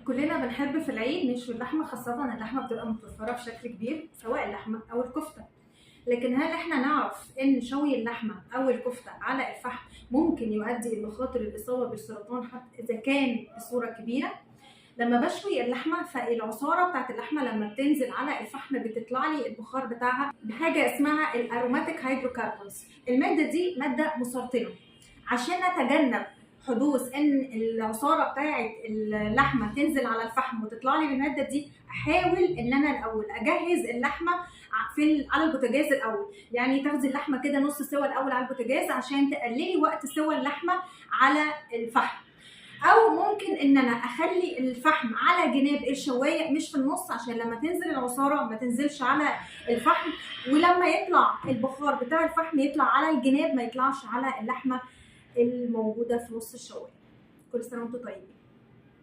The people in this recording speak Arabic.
كلنا بنحب في العيد نشوي اللحمه، خاصه اللحمه بتبقى متوفره بشكل كبير سواء اللحمه او الكفته. لكن هل احنا نعرف ان شوي اللحمه او الكفته على الفحم ممكن يؤدي الى مخاطر الاصابه بالسرطان حتى اذا كان بصوره كبيره؟ لما بشوي اللحمه فالعصاره بتاعت اللحمه لما بتنزل على الفحم بتطلع لي البخار بتاعها بحاجه اسمها الاروماتيك هيدروكربونز. الماده دي ماده مسرطنه. عشان اتجنب حدوث ان العصاره بتاعت اللحمه تنزل على الفحم وتطلع لي بالماده دي، احاول ان انا الاول اجهز اللحمه على البوتاجاز الاول. يعني تاخدي اللحمه كده نص سوا الاول على البوتاجاز عشان تقللي وقت سوى اللحمه على الفحم. او ممكن ان انا اخلي الفحم على جناب الشوايه مش في النص، عشان لما تنزل العصاره ما تنزلش على الفحم، ولما يطلع البخار بتاع الفحم يطلع على الجناب ما يطلعش على اللحمه الموجوده في نص الشوايه. كل سنه وانتم طيبين.